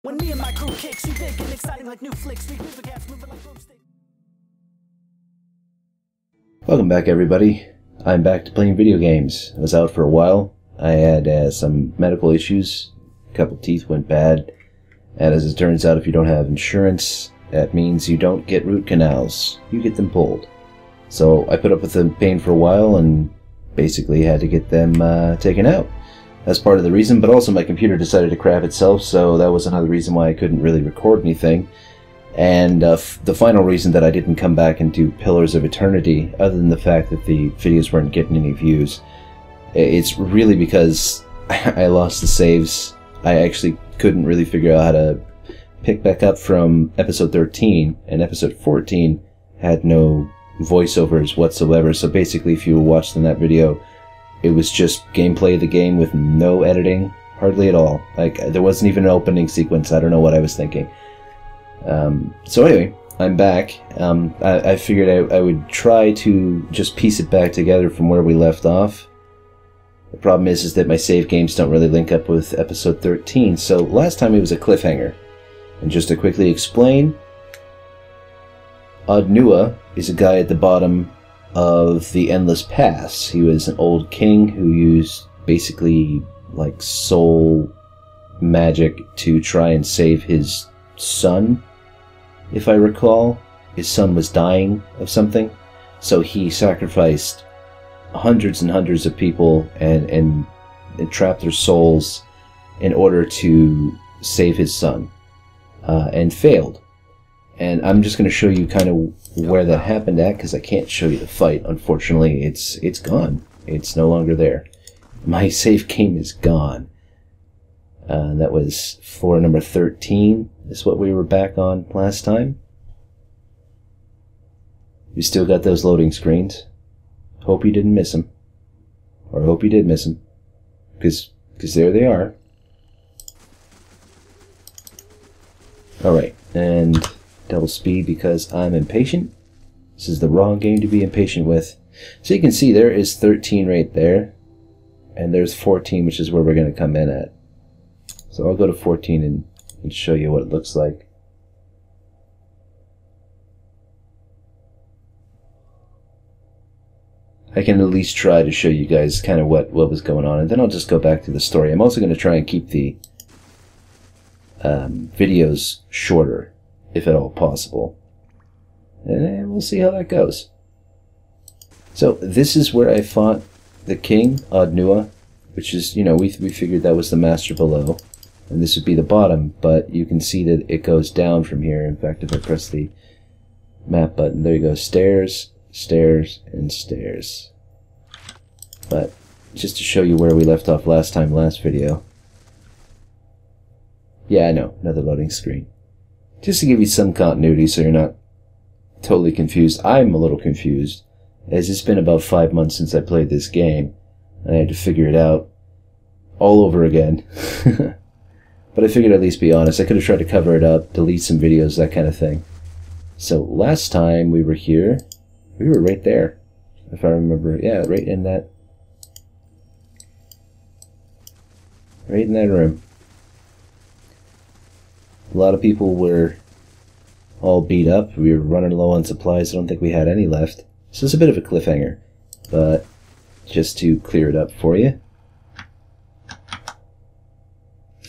When me and my crew kicks, you big and exciting like new flicks. Street moving cats moving like broomsticks. Welcome back, everybody. I'm back to playing video games. I was out for a while. I had some medical issues. A couple teeth went bad. And as it turns out, if you don't have insurance, that means you don't get root canals. You get them pulled. So I put up with the pain for a while and basically had to get them taken out. That's part of the reason, but also my computer decided to crap itself, so that was another reason why I couldn't really record anything. And the final reason that I didn't come back and do Pillars of Eternity, other than the fact that the videos weren't getting any views, it's really because I lost the saves. I actually couldn't really figure out how to pick back up from episode 13, and episode 14 had no voiceovers whatsoever, so basically if you were watching that video, it was just gameplay of the game with no editing, hardly at all. Like, there wasn't even an opening sequence. I don't know what I was thinking. So anyway, I'm back. I figured I would try to just piece it back together from where we left off. The problem is that my save games don't really link up with episode 13, so last time it was a cliffhanger. And just to quickly explain, Odnua is a guy at the bottom of the Endless Pass. He was an old king who used basically like soul magic to try and save his son, if I recall. His son was dying of something, so he sacrificed hundreds and hundreds of people and trapped their souls in order to save his son, and failed. And I'm just going to show you kind of where that happened at, because I can't show you the fight. Unfortunately, it's gone. It's no longer there. My save game is gone. That was floor number 13. Is what we were back on last time. We still got those loading screens. Hope you didn't miss them. Or hope you did miss them. Because there they are. Alright, and double speed because I'm impatient. This is the wrong game to be impatient with. So you can see there is 13 right there. And there's 14, which is where we're going to come in at. So I'll go to 14 and show you what it looks like. I can at least try to show you guys kind of what was going on. And then I'll just go back to the story. I'm also going to try and keep the videos shorter, if at all possible. And we'll see how that goes. So this is where I fought the king, Odnua, which is, you know, we figured that was the master below. And this would be the bottom, but you can see that it goes down from here. In fact, if I press the map button, there you go. Stairs, stairs, and stairs. But just to show you where we left off last video. Yeah, I know, another loading screen. Just to give you some continuity so you're not totally confused. I'm a little confused, as it's been about 5 months since I played this game, and I had to figure it out all over again. But I figured I'd at least be honest. I could have tried to cover it up, delete some videos, that kind of thing. So last time we were here, we were right there, if I remember. Yeah, right in that room. A lot of people were all beat up. We were running low on supplies. I don't think we had any left. So it's a bit of a cliffhanger, but just to clear it up for you, I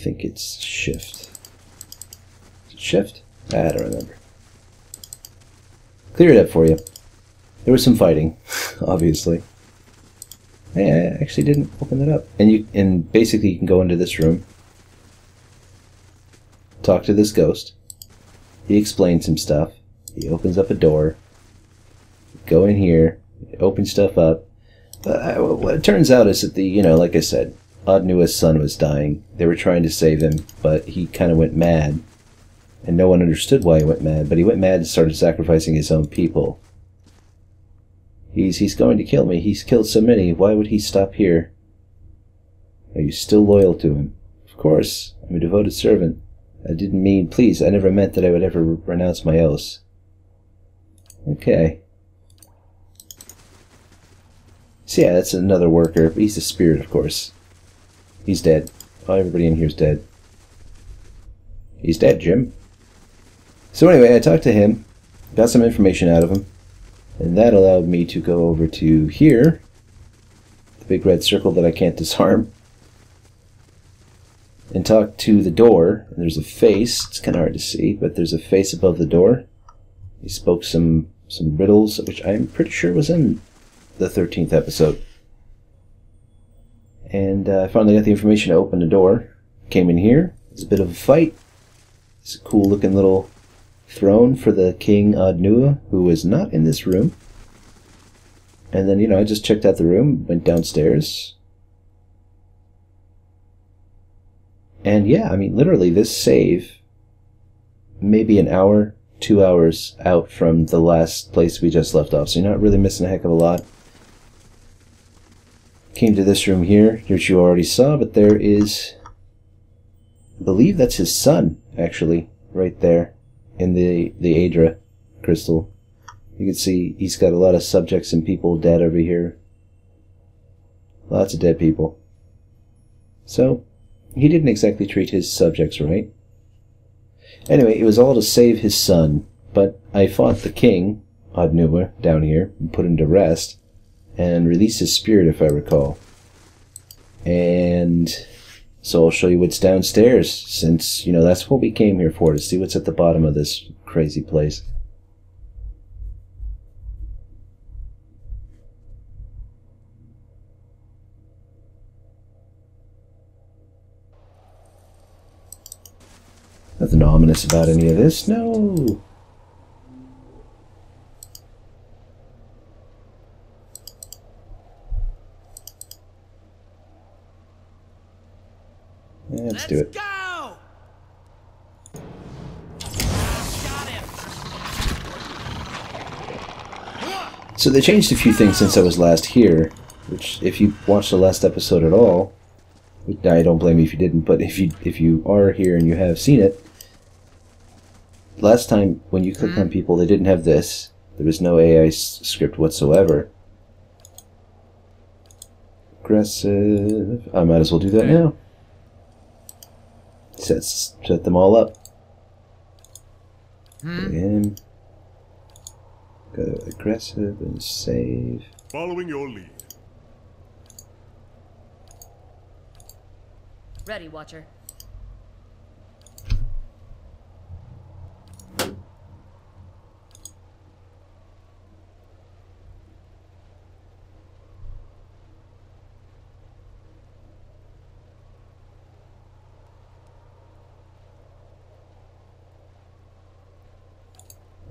think it's shift. Is it shift? I don't remember. Clear it up for you. There was some fighting, obviously. Hey, I actually didn't open that up. And basically you can go into this room, talk to this ghost. He explains some stuff. He opens up a door. Go in here, open stuff up. But what it turns out is that like I said, Odnua's son was dying. They were trying to save him, but he kind of went mad. And no one understood why he went mad, but he went mad and started sacrificing his own people. He's going to kill me. He's killed so many. Why would he stop here? Are you still loyal to him? Of course. I'm a devoted servant. I didn't mean, please, I never meant that I would ever renounce my oaths. Okay. So yeah, that's another worker. But he's a spirit, of course. He's dead. Oh, everybody in here's dead. He's dead, Jim. So anyway, I talked to him, got some information out of him, and that allowed me to go over to here, the big red circle that I can't disarm, and talk to the door. And there's a face. It's kind of hard to see, but there's a face above the door. He spoke some riddles, which I'm pretty sure was in the 13th episode. And I finally got the information to open the door. Came in here. It's a bit of a fight. It's a cool looking little throne for the King Adnua, who is not in this room. And then, you know, I just checked out the room, went downstairs. And yeah, I mean, literally this save, maybe an hour, 2 hours out from the last place we just left off. So you're not really missing a heck of a lot. Came to this room here, which you already saw, but there is, I believe that's his son, actually, right there in the Adra crystal. You can see he's got a lot of subjects and people dead over here. Lots of dead people. So, he didn't exactly treat his subjects right. Anyway, it was all to save his son, but I fought the king, Adnua, down here, and put him to rest, and released his spirit, if I recall. And so I'll show you what's downstairs, since, you know, that's what we came here for, to see what's at the bottom of this crazy place. Nothing ominous about any of this, no! Let's do it. Go! So they changed a few things since I was last here, which, if you watched the last episode at all, I don't blame you if you didn't, but if you are here and you have seen it, last time when you clicked on people, they didn't have this. There was no AI script whatsoever. Aggressive. I might as well do that now. Set them all up. Again. Go aggressive and save. Following your lead. Ready, Watcher.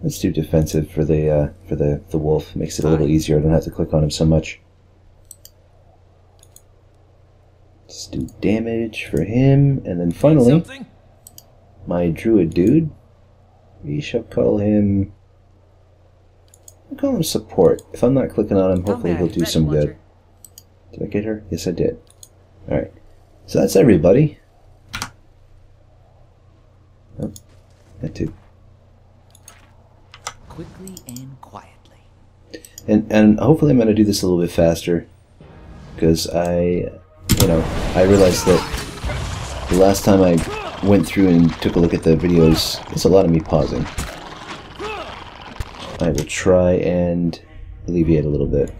Let's do defensive for the wolf. Makes it a little easier. I don't have to click on him so much. Let's do damage for him, and then finally, my druid dude. We shall call him. I'll call him support. If I'm not clicking on him, hopefully he'll do some good. Did I get her? Yes, I did. All right. So that's everybody. Oh, that too. Quickly and quietly. And hopefully I'm going to do this a little bit faster, because I realized that the last time I went through and took a look at the videos, there's a lot of me pausing. I will try and alleviate a little bit.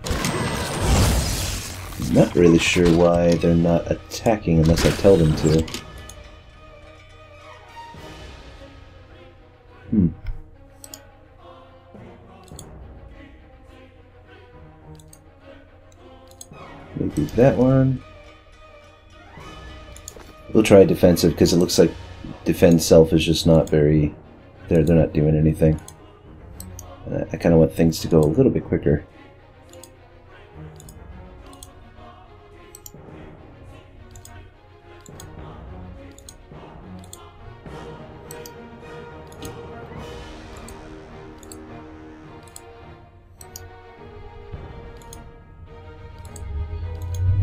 I'm not really sure why they're not attacking unless I tell them to. Maybe that one. We'll try defensive because it looks like defend self is just not very. They're not doing anything. I kind of want things to go a little bit quicker.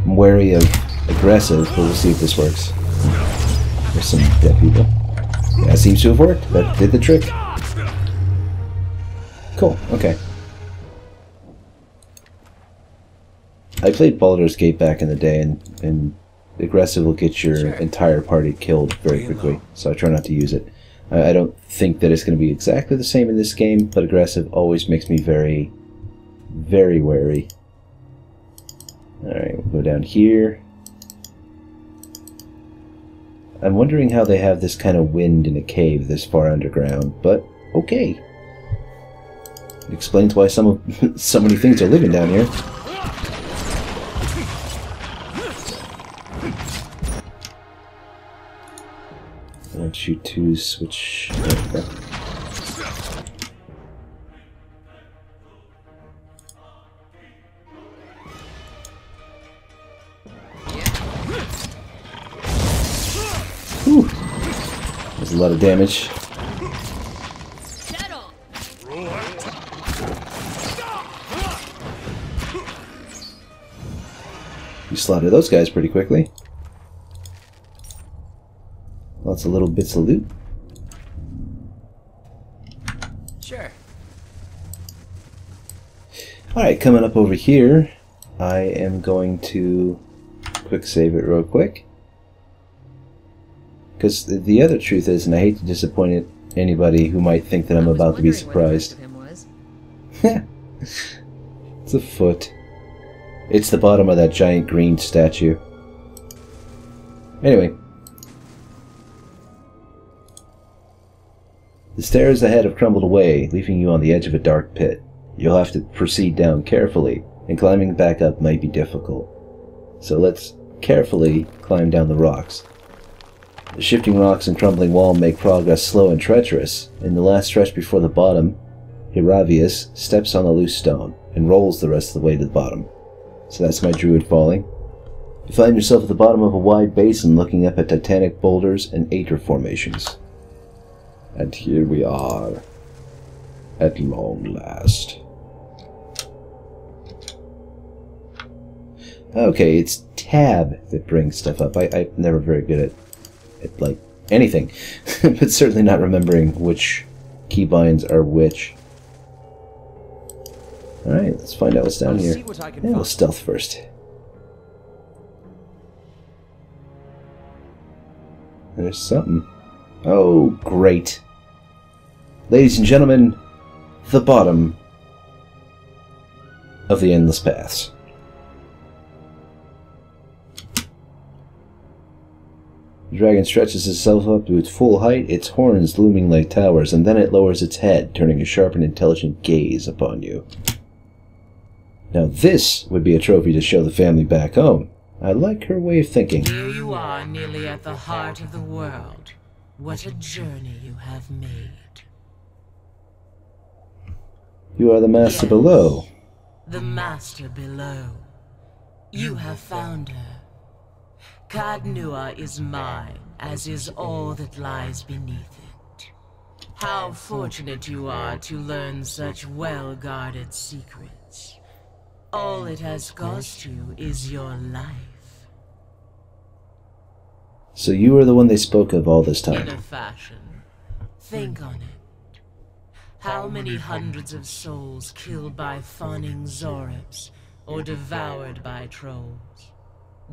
I'm wary of aggressive, but we'll see if this works. There's some dead people. Yeah, it seems to have worked. That did the trick. Cool, okay. I played Baldur's Gate back in the day, and aggressive will get your entire party killed very quickly, so I try not to use it. I don't think that it's going to be exactly the same in this game, but aggressive always makes me very, very wary. Alright, we'll go down here. I'm wondering how they have this kind of wind in a cave this far underground, but okay. It explains why so many things are living down here. I want you to switch. Okay. Whew. There's a lot of damage. You slaughter those guys pretty quickly. Lots of little bits of loot. Sure. Alright, coming up over here, I am going to quick save it real quick. Because the other truth is, and I hate to disappoint anybody who might think that I'm about to be surprised. It's a foot. It's the bottom of that giant green statue. Anyway. The stairs ahead have crumbled away, leaving you on the edge of a dark pit. You'll have to proceed down carefully, and climbing back up might be difficult. So let's carefully climb down the rocks. The shifting rocks and crumbling wall make progress slow and treacherous. In the last stretch before the bottom, Hiravius steps on the loose stone and rolls the rest of the way to the bottom. So that's my druid falling. You find yourself at the bottom of a wide basin looking up at titanic boulders and aether formations. And here we are, at long last. Okay, it's tab that brings stuff up. I'm never very good at like anything, but certainly not remembering which keybinds are which. Alright, let's find out what's down here. Yeah, we'll stealth first. There's something. Oh, great. Ladies and gentlemen, the bottom of the Endless Paths. The dragon stretches itself up to its full height, its horns looming like towers, and then it lowers its head, turning a sharp and intelligent gaze upon you. Now this would be a trophy to show the family back home. I like her way of thinking. Here you are, nearly at the heart of the world. What a journey you have made. You are the master below. The master below. You have found her. Kadnua is mine, as is all that lies beneath it. How fortunate you are to learn such well-guarded secrets. All it has cost you is your life. So you are the one they spoke of all this time. In a fashion. Think on it. How many hundreds of souls killed by fawning Zorips, or devoured by trolls?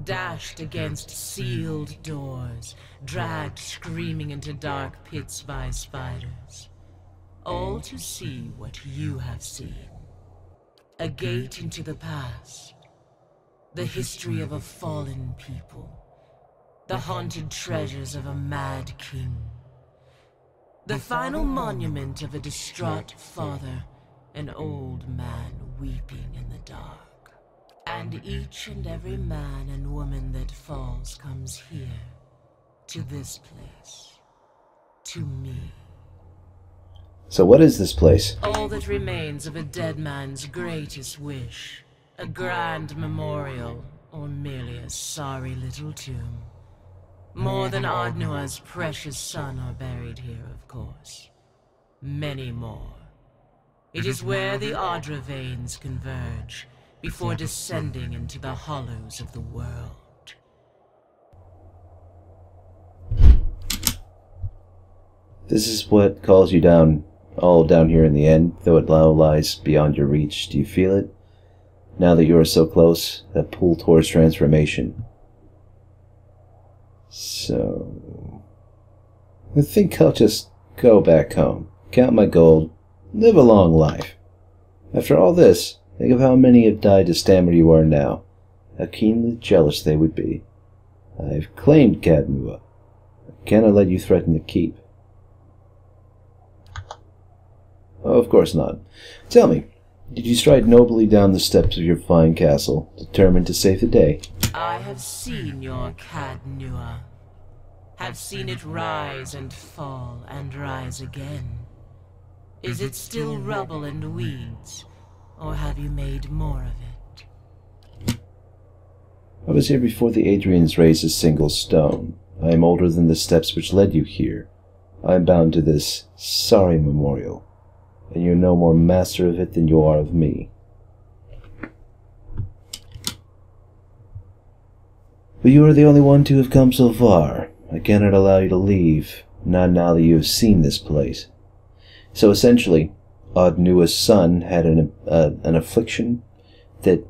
Dashed against sealed doors, dragged screaming into dark pits by spiders. All to see what you have seen. A gate into the past. The history of a fallen people. The haunted treasures of a mad king. The final monument of a distraught father, an old man weeping in the dark. And each and every man and woman that falls comes here, to this place, to me. So what is this place? All that remains of a dead man's greatest wish. A grand memorial, or merely a sorry little tomb. More than Ardnua's precious son are buried here, of course. Many more. It is where the Ardra veins converge, before descending into the hollows of the world. This is what calls you down, all down here in the end, though it now lies beyond your reach. Do you feel it? Now that you are so close, that pull towards transformation. So... I think I'll just go back home, count my gold, live a long life. After all this, think of how many have died to stand where you are now. How keenly jealous they would be. I've claimed Cadmua. I cannot let you threaten the keep. Oh, of course not. Tell me, did you stride nobly down the steps of your fine castle, determined to save the day? I have seen your Cadmua. Have seen it rise and fall and rise again. Is it still rubble and weeds, or have you made more of it? I was here before the Adrians raised a single stone. I am older than the steps which led you here. I am bound to this sorry memorial, and you are no more master of it than you are of me. But you are the only one to have come so far. I cannot allow you to leave, not now that you have seen this place. So essentially, Odnua's son had an affliction that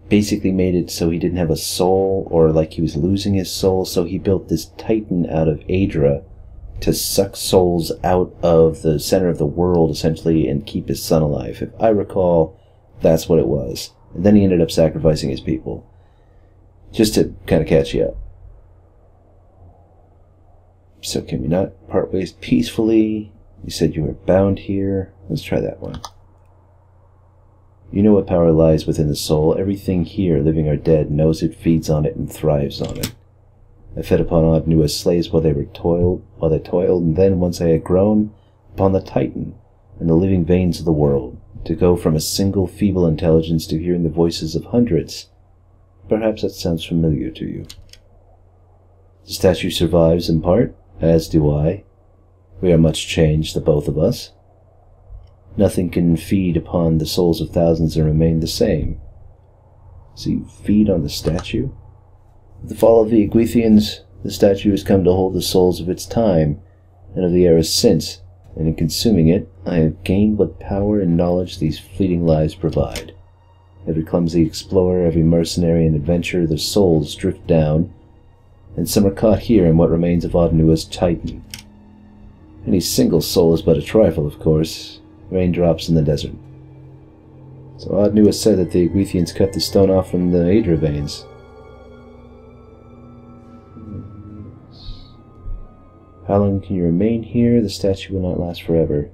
basically made it so he didn't have a soul, or like he was losing his soul, so he built this titan out of Adra to suck souls out of the center of the world, essentially, and keep his son alive. If I recall, that's what it was. And then he ended up sacrificing his people, just to kind of catch you up. So can we not part ways peacefully? You said you were bound here. Let's try that one. You know what power lies within the soul. Everything here, living or dead, knows it, feeds on it, and thrives on it. I fed upon Odnua's slaves while they toiled, and then, once I had grown, upon the Titan, and the living veins of the world, to go from a single feeble intelligence to hearing the voices of hundreds. Perhaps that sounds familiar to you. The statue survives in part, as do I. We are much changed, the both of us. Nothing can feed upon the souls of thousands and remain the same. So you feed on the statue? With the fall of the Aguithians, the statue has come to hold the souls of its time, and of the eras since, and in consuming it, I have gained what power and knowledge these fleeting lives provide. Every clumsy explorer, every mercenary and adventurer, their souls drift down, and some are caught here in what remains of Odnua's Titan. Any single soul is but a trifle, of course, raindrops in the desert. So Odnua said that the Aguithians cut the stone off from the Adra veins. How long can you remain here? The statue will not last forever.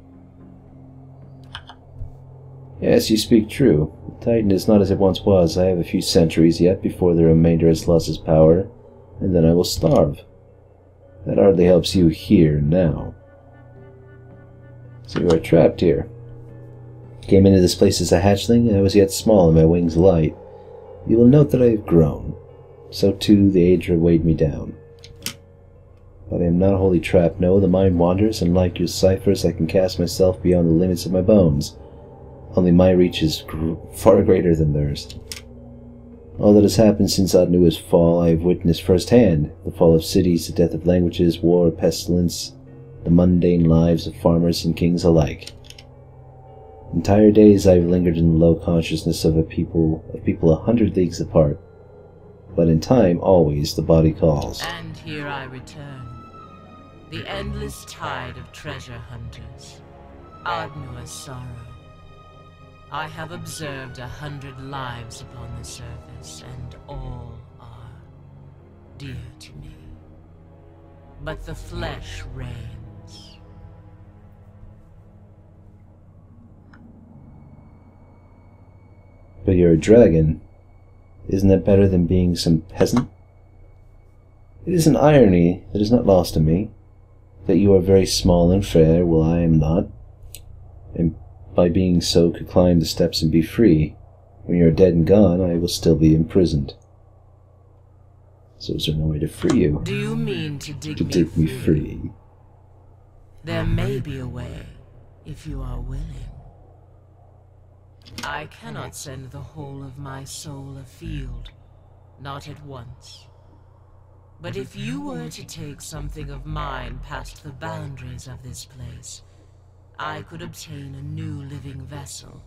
Yes, you speak true. The Titan is not as it once was. I have a few centuries yet before the remainder has lost its power, and then I will starve. That hardly helps you here now. So you are trapped here. Came into this place as a hatchling, and I was yet small and my wings light. You will note that I have grown. So too the Adra weighed me down. But I am not wholly trapped. No, the mind wanders, and like your ciphers, I can cast myself beyond the limits of my bones. Only my reach is far greater than theirs. All that has happened since Odnua's fall I have witnessed firsthand. The fall of cities, the death of languages, war, pestilence, the mundane lives of farmers and kings alike. Entire days I have lingered in the low consciousness of people 100 leagues apart. But in time, always, the body calls. And here I return. The endless tide of treasure hunters. Odnua's sorrow. I have observed 100 lives upon the surface, and all are dear to me. But the flesh reigns. But you're a dragon. Isn't that better than being some peasant? It is an irony that is not lost to me, that you are very small and fair, while I am not, and by being so could climb the steps and be free. When you are dead and gone, I will still be imprisoned. So is there no way to free you? Do you mean to dig me free? There may be a way, if you are willing. I cannot send the whole of my soul afield, not at once. But if you were to take something of mine past the boundaries of this place, I could obtain a new living vessel,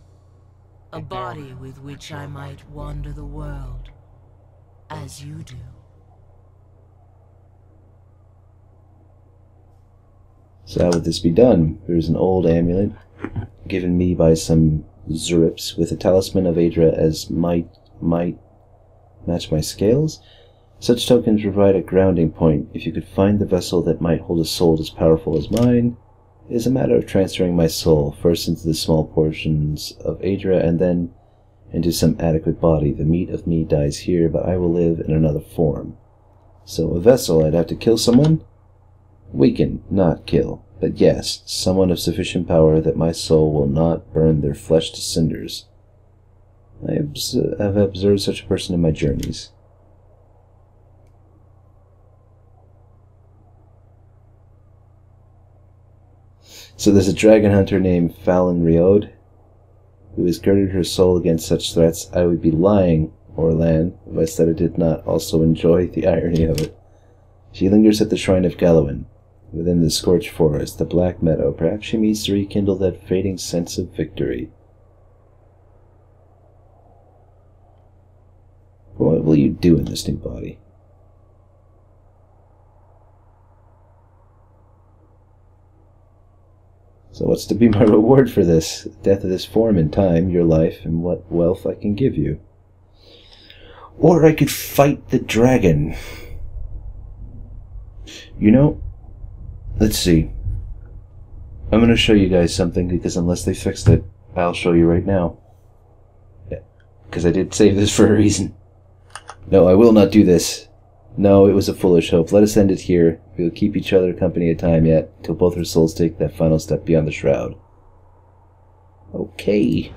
a body with which I might wander the world, as you do. So how would this be done? There's an old amulet given me by some Zurips with a talisman of Adra as might match my scales. Such tokens provide a grounding point. If you could find the vessel that might hold a soul as powerful as mine, it is a matter of transferring my soul, first into the small portions of Adra, and then into some adequate body. The meat of me dies here, but I will live in another form. So a vessel, I'd have to kill someone? Weaken, not kill. But yes, someone of sufficient power that my soul will not burn their flesh to cinders. I have observed such a person in my journeys. So there's a dragon hunter named Fallon Riode, who has girded her soul against such threats. I would be lying, Orlan, if I said I did not also enjoy the irony of it. She lingers at the shrine of Gallowin, within the scorched forest, the black meadow. Perhaps she means to rekindle that fading sense of victory. What will you do in this new body? So what's to be my reward for this? Death of this form in time, your life, and what wealth I can give you. Or I could fight the dragon. You know, let's see. I'm going to show you guys something, because unless they fixed it, I'll show you right now. Yeah, because I did save this for a reason. No, I will not do this. No, it was a foolish hope. Let us end it here. We will keep each other company a time yet, till both our souls take that final step beyond the shroud. Okay.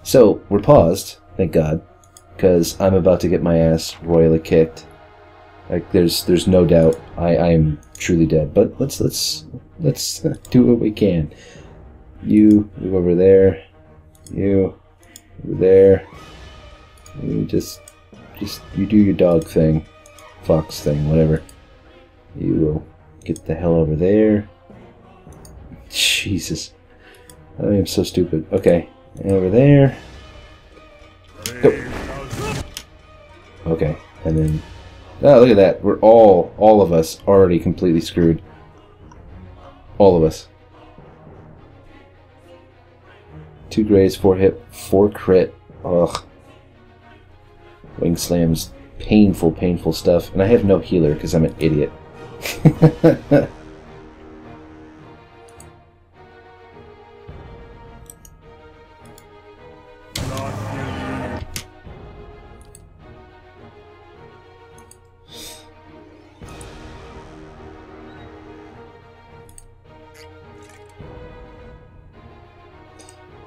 So, we're paused, thank God, because I'm about to get my ass royally kicked. Like, there's no doubt I am truly dead. But let's do what we can. You move over there. You over there. You just you do your dog thing, fox thing, whatever. You will get the hell over there. Jesus, I am so stupid. Okay, and over there. Go. Okay, and then. Oh, look at that. We're all of us, already completely screwed. All of us. 2 graze, 4 hit, 4 crit. Ugh. Wing slams. Painful, painful stuff. And I have no healer because I'm an idiot.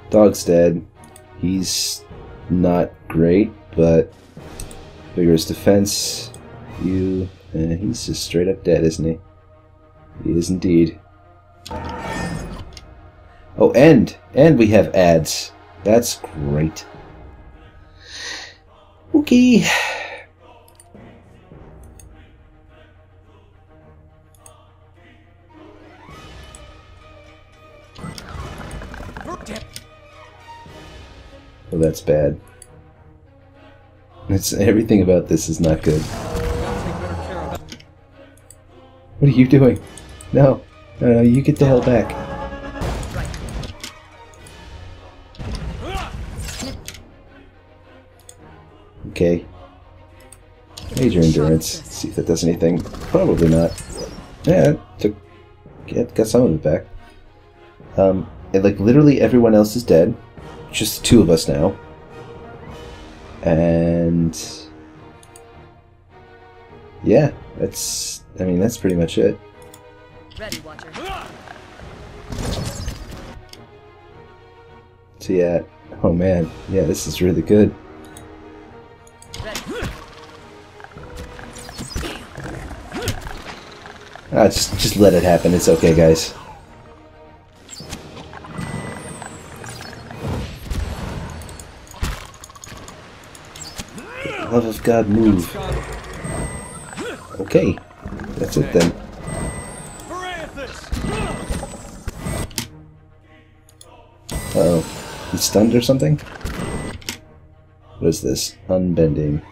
Dog's dead. He's not great, but vigorous defense. He's just straight up dead, isn't he? He is indeed. Oh, and we have ads. That's great. Okay. Well, that's bad. Everything about this is not good. What are you doing? No, no, you get the hell back. Okay. Major endurance. See if that does anything. Probably not. Yeah, got some of it back. And like literally everyone else is dead. Just 2 of us now. And yeah, that's pretty much it. Ready, Watcher. So yeah, oh man, yeah, this is really good. Just let it happen. It's okay, guys. Love of God, move. Okay, that's it then. Uh-oh, he's stunned or something? What is this? Unbending.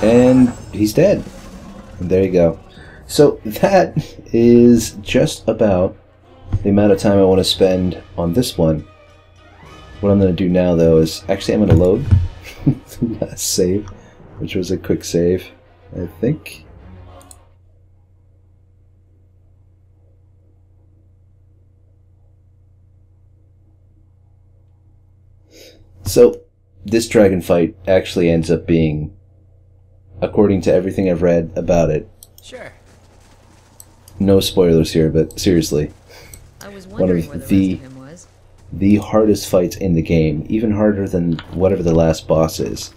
And he's dead. And there you go. So that is just about the amount of time I want to spend on this one. What I'm going to do now, though, is actually I'm going to load the last save, which was a quick save, I think. So this dragon fight actually ends up being, according to everything I've read about it, Sure. no spoilers here, but seriously, I was one wondering of where the rest of him was. the hardest fights in the game, even harder than whatever the last boss is.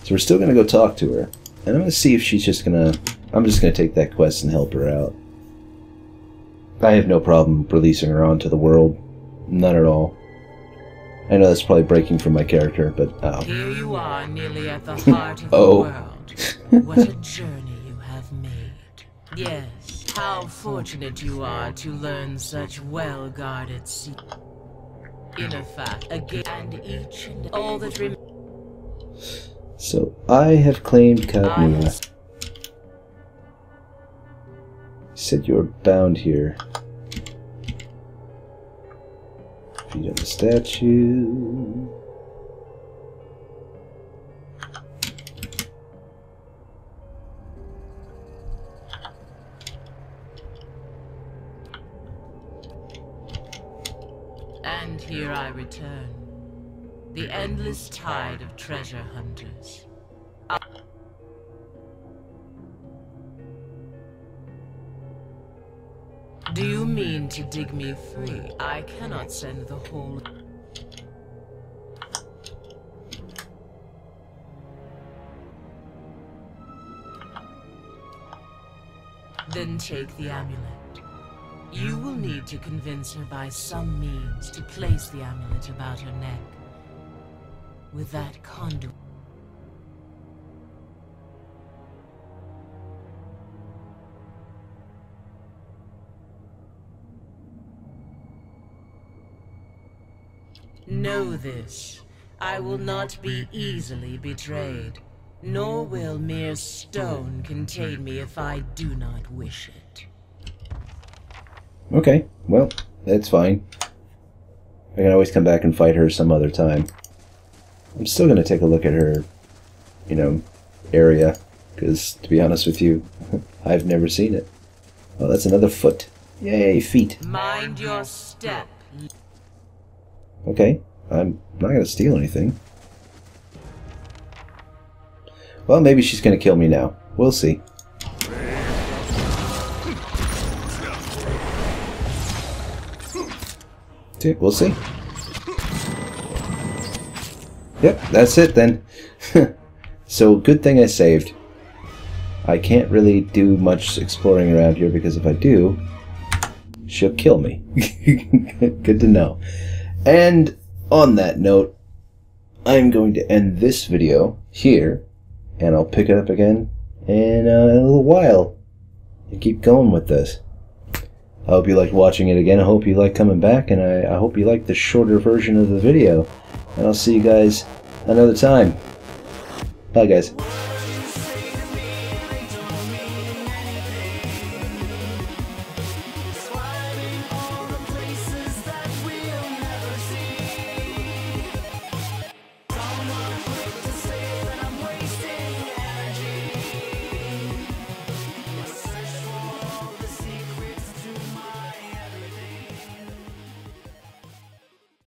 So we're still gonna go talk to her, and I'm gonna see if she's just gonna. I'm just gonna take that quest and help her out. I have no problem releasing her onto the world, none at all. I know that's probably breaking from my character, but Here you are, nearly at the heart of Oh. the world. What a journey you have made. Yes, how fortunate you are to learn such well-guarded secrets. In fact, again, and each and all that remains. So I have claimed Cadmia. Said you're bound here. Feet on the statue. And here I return. The endless tide of treasure hunters. Do you mean to dig me free? I cannot send the whole... Then take the amulet. You will need to convince her by some means to place the amulet about her neck. With that conduit... Know this, I will not be easily betrayed, nor will mere stone contain me if I do not wish it. Okay, well, that's fine. I can always come back and fight her some other time. I'm still going to take a look at her, you know, area, because, to be honest with you, I've never seen it. Oh, that's another foot. Yay, feet. Mind your step. Okay, I'm not going to steal anything. Well, maybe she's going to kill me now. We'll see. We'll see. Yep, that's it then. So, good thing I saved. I can't really do much exploring around here because if I do, she'll kill me. Good to know. And on that note, I'm going to end this video here, and I'll pick it up again in a little while and keep going with this. I hope you liked watching it again. I hope you like coming back, and I hope you like the shorter version of the video. And I'll see you guys another time. Bye, guys.